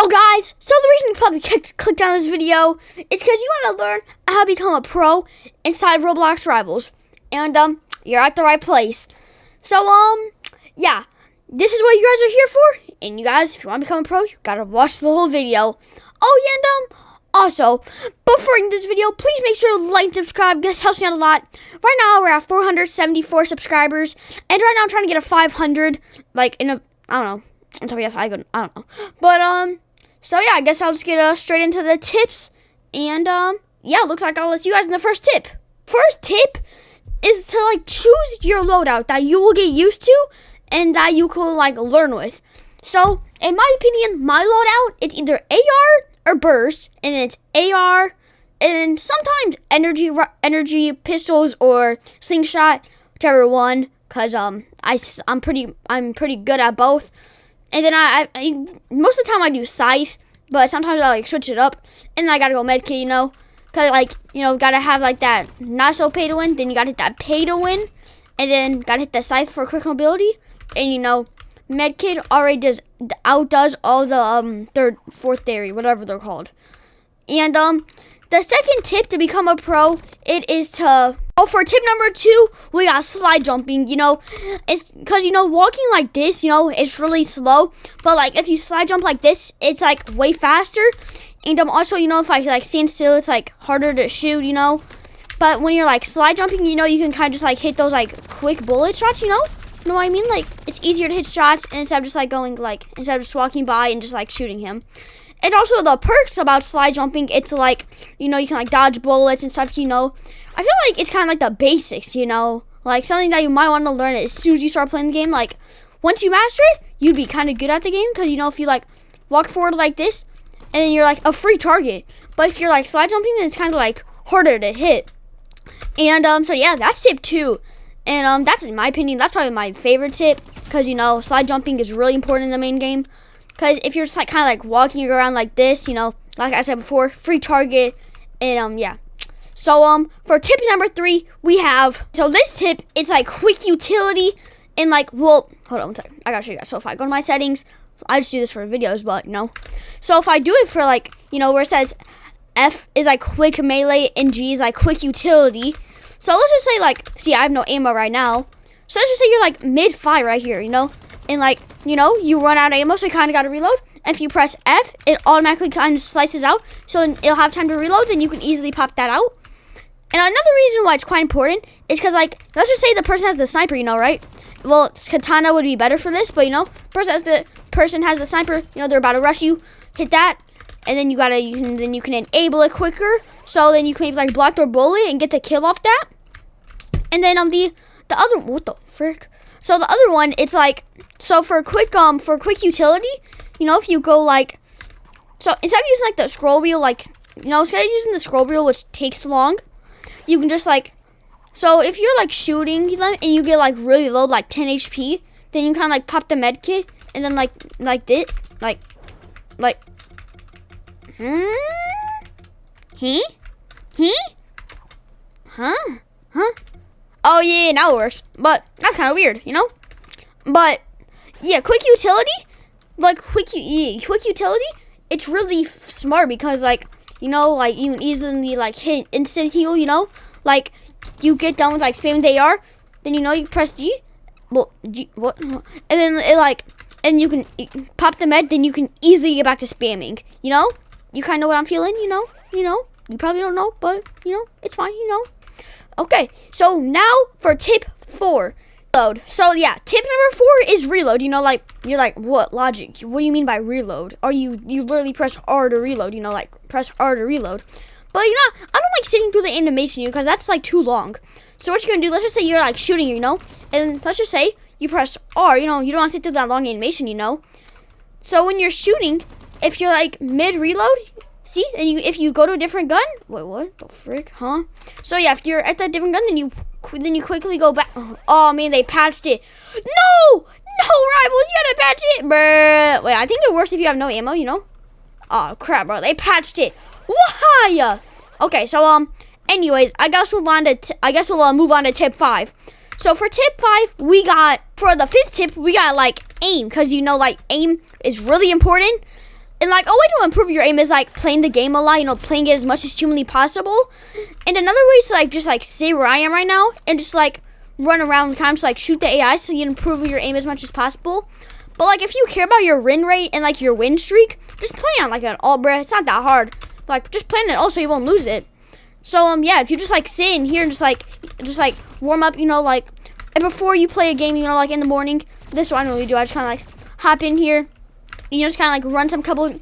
So guys, the reason you probably clicked on this video is because you want to learn how to become a pro inside Roblox Rivals. And you're at the right place. So yeah, this is what you guys are here for. And you guys, if you want to become a pro, you gotta watch the whole video. Oh yeah, and also, before ending this video, please make sure to like and subscribe. This helps me out a lot. Right now we're at 474 subscribers, and right now I'm trying to get a 500. Like in a, I don't know. Until we have I don't know. But so yeah, I guess I'll just get straight into the tips. And yeah, looks like I'll let you guys in the first tip. First tip is to like choose your loadout that you will get used to and that you can like learn with. So in my opinion, my loadout, it's either AR or burst, and it's AR and sometimes energy pistols or slingshot, whichever one, cause I'm pretty good at both. And then I most of the time I do scythe, but sometimes I like switch it up, and then I gotta go medkit, you know, cause like gotta have like that not so pay to win, then you gotta hit that pay to win, and then gotta hit the scythe for quick mobility, and medkit already outdoes all the third, fourth theory, whatever they're called. And the second tip to become a pro, it is to for tip number 2, we got slide jumping. It's because walking like this, it's really slow, but like if you slide jump like this, it's like way faster. And also, if I like stand still, it's like harder to shoot, but when you're like slide jumping, you can kind of just like hit those like quick bullet shots, you know what I mean? Like it's easier to hit shots instead of just like going like instead of just walking by and just like shooting him. And also the perks about slide jumping, it's like, you can like dodge bullets and stuff, I feel like it's kind of like the basics, like something that you might want to learn as soon as you start playing the game. Like once you master it, you'd be kind of good at the game because, if you like walk forward like this and then you're like a free target. But if you're like slide jumping, then it's kind of like harder to hit. And so yeah, that's tip 2. And that's, in my opinion, that's probably my favorite tip because, slide jumping is really important in the main game. Because if you're just like kind of like walking around like this, like I said before, free target. And yeah. So for tip number 3, we have, so this tip, it's like quick utility and like, well, hold on one second. I gotta show you guys. So if I go to my settings, I just do this for videos, but so if I do it for like, where it says F is like quick melee and G is like quick utility. So let's just say like, see, I have no ammo right now. So let's just say you're like mid-fight right here, and like, you run out of ammo, so you kind of got to reload. And if you press F, it automatically kind of slices out, so it'll have time to reload, then you can easily pop that out. And another reason why it's quite important is because, like, let's just say the person has the sniper, right? Well, katana would be better for this, but, person has the sniper, they're about to rush you, hit that, and then you can enable it quicker, so then you can maybe, like, block their bullet and get the kill off that. And then the other, what the frick? So the other one, it's like, so for quick utility, if you go like, so instead of using like the scroll wheel, like, instead of using the scroll wheel, which takes long, you can just like, so if you're like shooting them and you get like really low, like 10 HP, then you kind of like pop the med kit and then like this, like, Oh yeah, now it works, but that's kind of weird, But yeah, quick utility, it's really smart because like, like you can easily like hit instant heal, like you get done with like spamming the AR, then you press G, well G what, and then it like, and you can pop the med, then you can easily get back to spamming, you kind of know what I'm feeling, you probably don't know, but it's fine, Okay, so now for tip 4, reload. So yeah, tip number 4 is reload. Like you're like, what logic? What do you mean by reload? Or you literally press R to reload. Like press R to reload. But I don't like sitting through the animation, because that's like too long. So what you're gonna do? Let's just say you're like shooting, and let's just say you press R. You don't want to sit through that long animation, So when you're shooting, if you're like mid reload. See, and if you go to a different gun, wait, what the frick, huh? So yeah, if you're at that different gun, then you quickly go back. Oh man, they patched it. No, Rivals, you gotta patch it, bruh. Wait, I think it works if you have no ammo, Oh crap, bro, they patched it. Why? Okay, so anyways, I guess we'll move on to tip 5. So for tip 5, we got, for the 5th tip, we got like aim, because like aim is really important. And like, a way to improve your aim is like playing the game a lot, you know, playing it as much as humanly possible. And another way is to like just like stay where I am right now and just like run around and kind of just like shoot the AI so you improve your aim as much as possible. But like, if you care about your win rate and like your win streak, just play on like an alt, bruh. It's not that hard. Like, just play on it also, you won't lose it. So yeah, if you just like sit in here and just like warm up, you know, like, and before you play a game, you know, like in the morning, this is what I normally do. I just kind of like hop in here. You know, just kind of like run some killing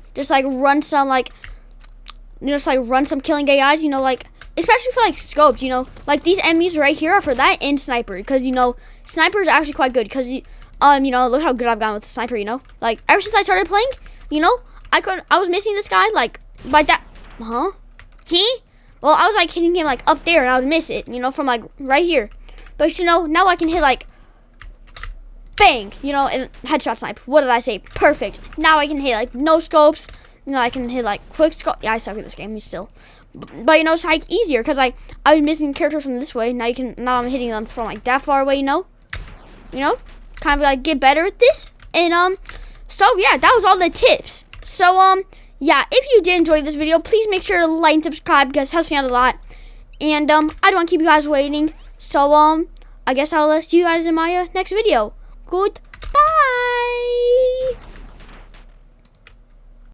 AIs, you know, like, especially for like scopes, you know, like these enemies right here are for that and sniper, because, you know, sniper is actually quite good, because, you know, look how good I've gotten with the sniper, you know, like, ever since I started playing, you know, I was missing this guy, like, by that, well, I was like hitting him like up there, and I would miss it, you know, from like right here, but you know, now I can hit like, bang, you know, and headshot snipe. What did I say? Perfect. Now I can hit like no scopes. You know, I can hit like quick scope. Yeah, I suck at this game still. But you know, it's like easier because I was missing characters from this way. Now I'm hitting them from like that far away. You know, kind of like get better at this. And so yeah, that was all the tips. So yeah, if you did enjoy this video, please make sure to like and subscribe because it helps me out a lot. And I don't want to keep you guys waiting. So I guess I'll see you guys in my next video. Good